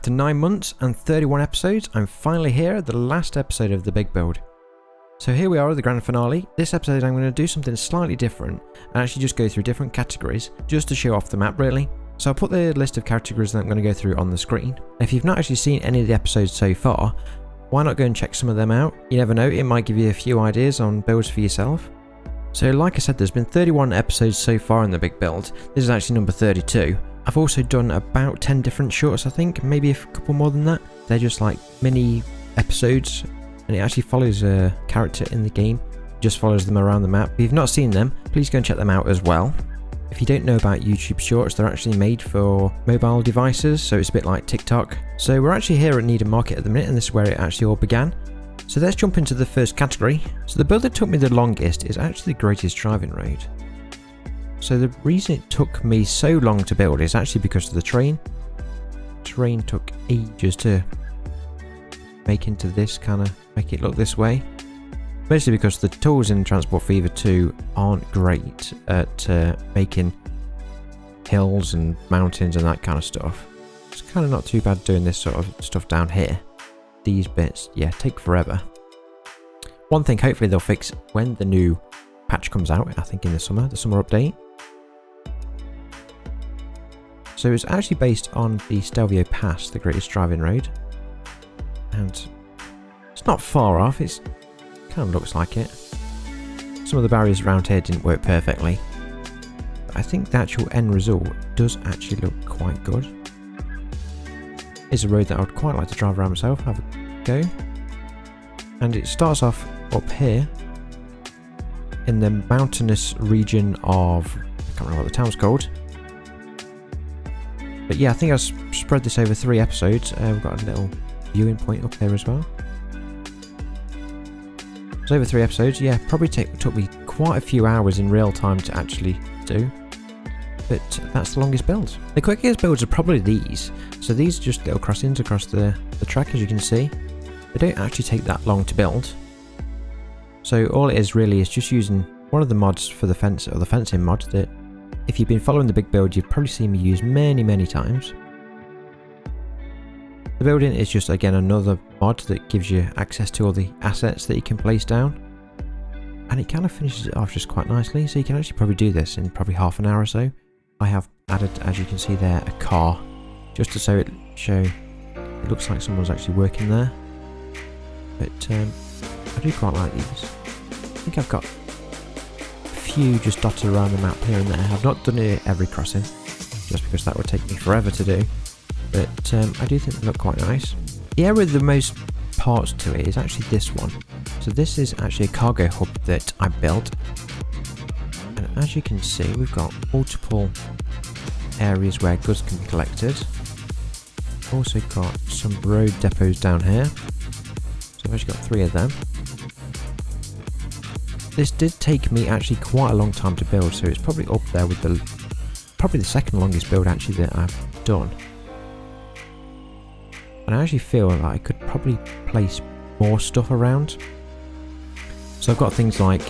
After 9 months and 31 episodes, I'm finally here at the last episode of the big build. So here we are at the grand finale. This episode I'm going to do something slightly different and actually just go through different categories just to show off the map really. So I'll put the list of categories that I'm going to go through on the screen. If you've not actually seen any of the episodes so far, why not go and check some of them out? You never know, it might give you a few ideas on builds for yourself. So like I said, there's been 31 episodes so far in the big build. This is actually number 32. I've also done about 10 different shorts, I think, maybe a couple more than that. They're just like mini episodes, and it actually follows a character in the game. It just follows them around the map. If you've not seen them, please go and check them out as well. If you don't know about YouTube Shorts, they're actually made for mobile devices, so it's a bit like TikTok. So we're actually here at Needham Market at the minute, and this is where it actually all began. So let's jump into the first category. So the build that took me the longest is actually the greatest driving road. So the reason it took me so long to build is actually because of the train. Train took ages to make into this make it look this way. Mostly because the tools in Transport Fever 2 aren't great at making hills and mountains and that kind of stuff. It's kind of not too bad doing this sort of stuff down here. These bits, yeah, take forever. One thing hopefully they'll fix when the new patch comes out, I think in the summer update. So it's actually based on the Stelvio Pass, the greatest driving road. And it's not far off, it kind of looks like it. Some of the barriers around here didn't work perfectly. But I think the actual end result does actually look quite good. It's a road that I would quite like to drive around myself, have a go. And it starts off up here in the mountainous region of, I can't remember what the town's called. But yeah, I think I've spread this over 3 episodes. We've got a little viewing point up there as well. It's over 3 episodes. Yeah, probably took me quite a few hours in real time to actually do. But that's the longest build. The quickest builds are probably these. So these are just little crossings across the track, as you can see. They don't actually take that long to build. So all it is really is just using one of the mods for the fence, or the fencing mod, that if you've been following the big build, you've probably seen me use many times. The building is just again another mod that gives you access to all the assets that you can place down. And it kind of finishes it off just quite nicely, so you can actually probably do this in probably half an hour or so. I have added, as you can see there, a car, just to show it looks like someone's actually working there. But I do quite like these. I think I've got a few just dotted around the map here and there. I've not done it every crossing, just because that would take me forever to do. But I do think they look quite nice. The area with the most parts to it is actually this one. So this is actually a cargo hub that I built. And as you can see, we've got multiple areas where goods can be collected. Also got some road depots down here. So I've actually got 3 of them. This did take me actually quite a long time to build, so it's probably up there with probably the second longest build actually that I've done. And I actually feel like I could probably place more stuff around. So I've got things like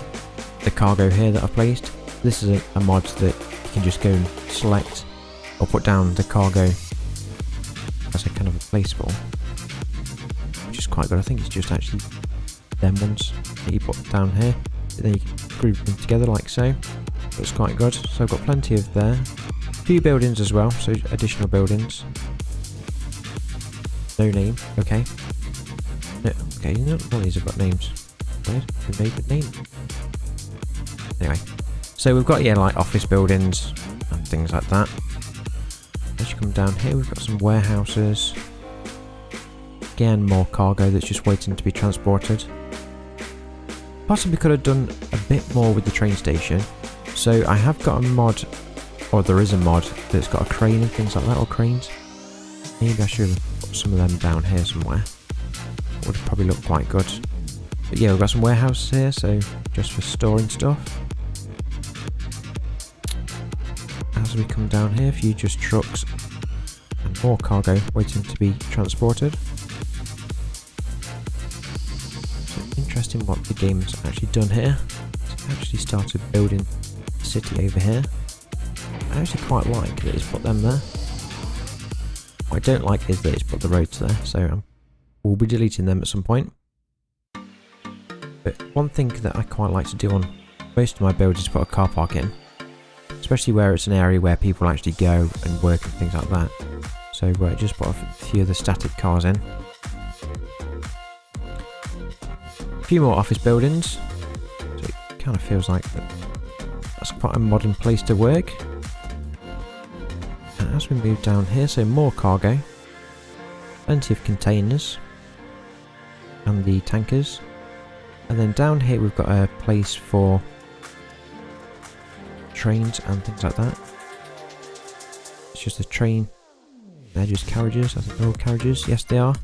the cargo here that I've placed. This is a mod that you can just go and select or put down the cargo as a kind of a placeable, which is quite good. I think it's just actually them ones that you put down here. Then you can group them together like so. That's quite good. So I've got plenty of there. A few buildings as well, so additional buildings. No name, okay. No, okay, not all these have got names. Weird, who made the name? Anyway, so we've got, yeah, like office buildings and things like that. As you come down here, we've got some warehouses. Again, more cargo that's just waiting to be transported. Possibly could have done a bit more with the train station. So I have got a mod, or there is a mod, that's got a crane and things like that, or cranes. Maybe I should have put some of them down here somewhere. Would probably look quite good. But yeah, we've got some warehouses here, so just for storing stuff. As we come down here, a few just trucks and more cargo waiting to be transported. So interesting what the game's actually done here. It's actually started building a city over here. I actually quite like that it's put them there. What I don't like is that it's put the roads there, so we'll be deleting them at some point. But one thing that I quite like to do on most of my builds is put a car park in. Especially where it's an area where people actually go and work and things like that. So just put a few of the static cars in. A few more office buildings. So it kind of feels like that's quite a modern place to work. And as we move down here, so more cargo. Plenty of containers. And the tankers. And then down here we've got a place for trains and things like that. It's just a train. They're just carriages. I think they're all carriages. Yes, they are.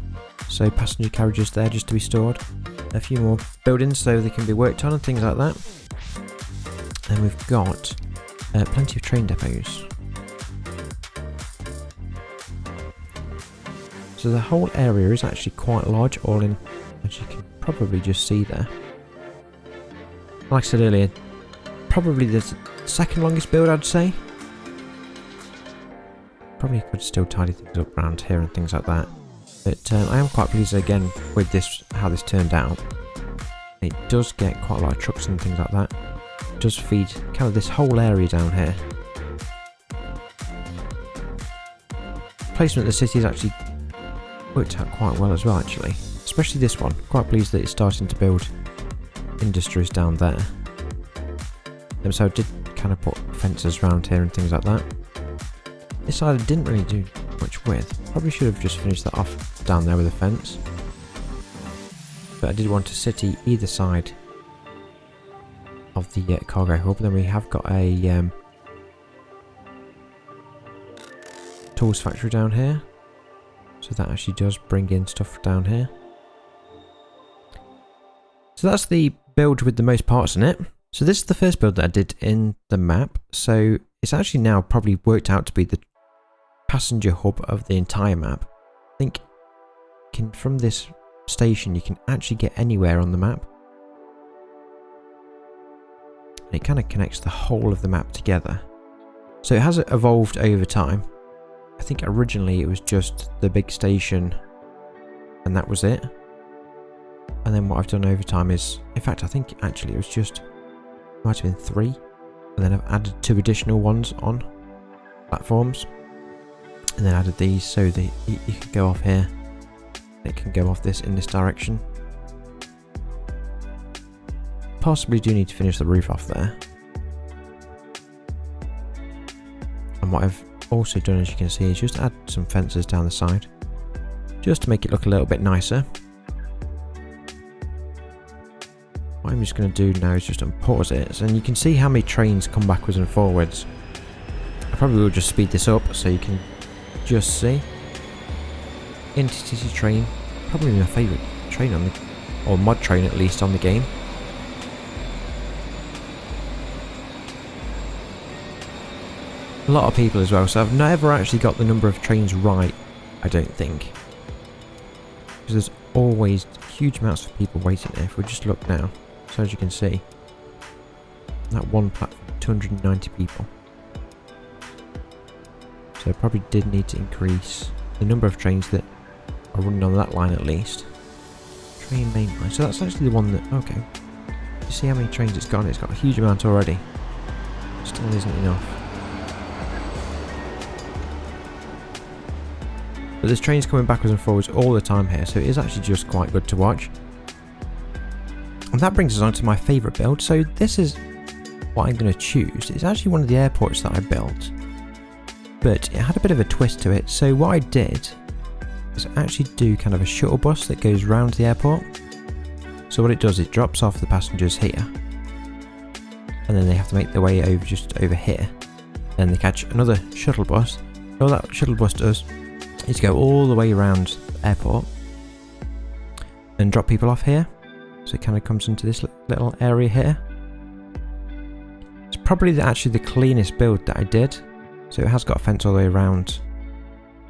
So passenger carriages there just to be stored. A few more buildings so they can be worked on and things like that. And we've got plenty of train depots. So the whole area is actually quite large, all in, as you can probably just see there. Like I said earlier, probably the second longest build, I'd say. Probably could still tidy things up around here and things like that. But I am quite pleased again with this, how this turned out. It does get quite a lot of trucks and things like that. It does feed kind of this whole area down here. Placement of the city has actually worked out quite well as well, actually. Especially this one. Quite pleased that it's starting to build industries down there. And so I did kind of put fences around here and things like that. This side I didn't really do much with. Probably should have just finished that off down there with a fence. But I did want a city either side of the cargo hub. Then we have got a tools factory down here. So that actually does bring in stuff down here. So that's the build with the most parts in it. So this is the first build that I did in the map. So it's actually now probably worked out to be the passenger hub of the entire map. I think from this station you can actually get anywhere on the map. And it kind of connects the whole of the map together. So it has evolved over time. I think originally it was just the big station and that was it. And then what I've done over time is, in fact I think actually it was just, might have been 3. And then I've added 2 additional ones on platforms. And then added these so that you can go off here. It can go off this in this direction. Possibly do need to finish the roof off there. And what I've also done, as you can see, is just add some fences down the side. Just to make it look a little bit nicer. What I'm just going to do now is just unpause it. And you can see how many trains come backwards and forwards. I probably will just speed this up so you can just see. Intercity train, probably my favourite train on the, or mod train at least on the game. A lot of people as well, so I've never actually got the number of trains right, I don't think. Because there's always huge amounts of people waiting there. If we just look now, so as you can see, that one platform, 290 people. So I probably did need to increase the number of trains that are running on that line at least. Train main line. So that's actually the one that, okay. You see how many trains it's got? It's got a huge amount already. Still isn't enough. But there's trains coming backwards and forwards all the time here, so it is actually just quite good to watch. And that brings us on to my favourite build. So this is what I'm going to choose. It's actually one of the airports that I built, but it had a bit of a twist to it. So what I did is actually do kind of a shuttle bus that goes round the airport. So what it does, it drops off the passengers here, and then they have to make their way over just over here. Then they catch another shuttle bus. All that shuttle bus does is go all the way around the airport and drop people off here. So it kind of comes into this little area here. It's probably actually the cleanest build that I did. So it has got a fence all the way around,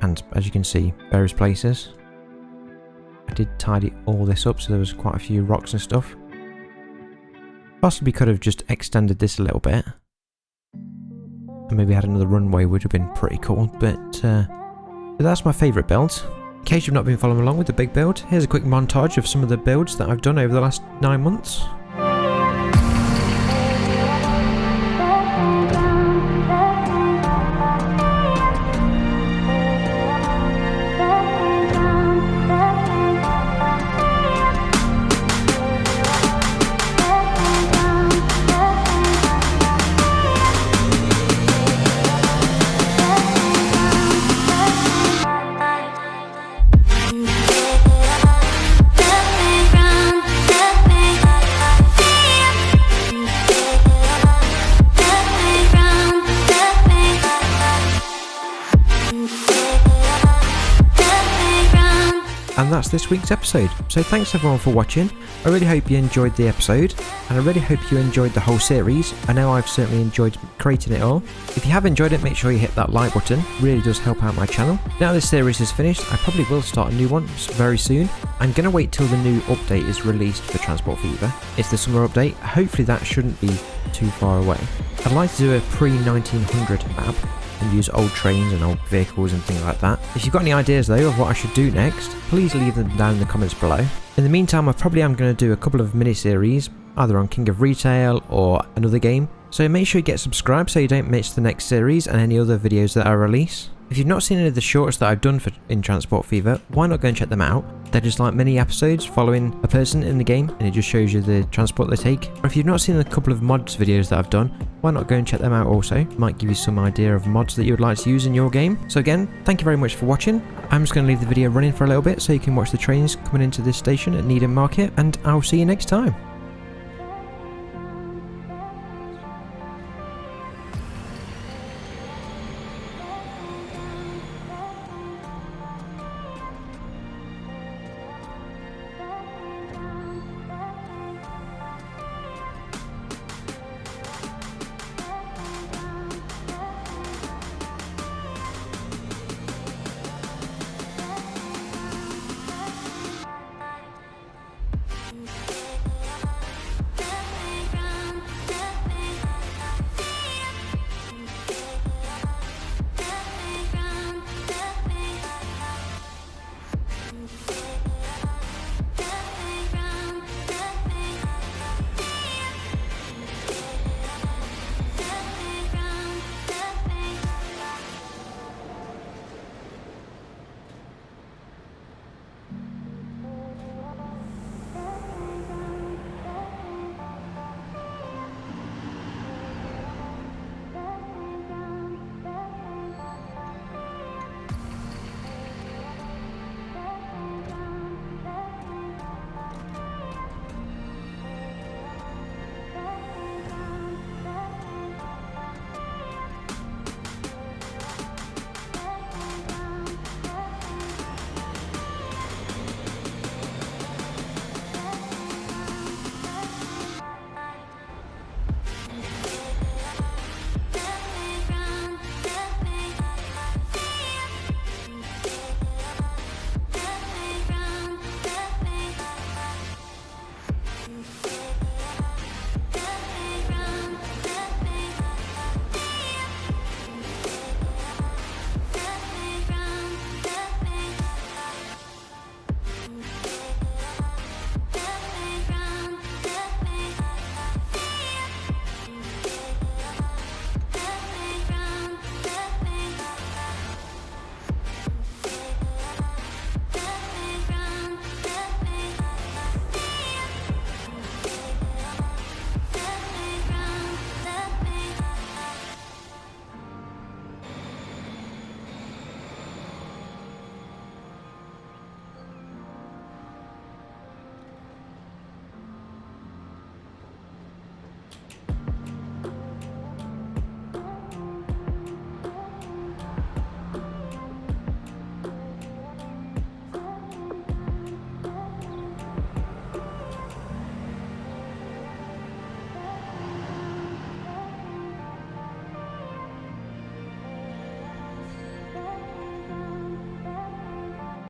and as you can see, various places. I did tidy all this up, so there was quite a few rocks and stuff. Possibly could have just extended this a little bit, and maybe had another runway, would have been pretty cool, but But that's my favourite build. In case you've not been following along with the big build, here's a quick montage of some of the builds that I've done over the last 9 months. And that's this week's episode. So thanks everyone for watching. I really hope you enjoyed the episode, and I really hope you enjoyed the whole series. I know I've certainly enjoyed creating it all. If you have enjoyed it, make sure you hit that like button. It really does help out my channel. Now this series is finished, I probably will start a new one very soon. I'm going to wait till the new update is released for Transport Fever. It's the summer update. Hopefully that shouldn't be too far away. I'd like to do a pre-1900 map and use old trains and old vehicles and things like that. If you've got any ideas though of what I should do next, please leave them down in the comments below. In the meantime, I probably am going to do a couple of mini-series, either on King of Retail or another game. So make sure you get subscribed so you don't miss the next series and any other videos that I release. If you've not seen any of the shorts that I've done in Transport Fever, why not go and check them out? They're just like mini episodes following a person in the game, and it just shows you the transport they take. Or if you've not seen a couple of mods videos that I've done, why not go and check them out also? Might give you some idea of mods that you would like to use in your game. So again, thank you very much for watching. I'm just going to leave the video running for a little bit so you can watch the trains coming into this station at Needham Market, and I'll see you next time.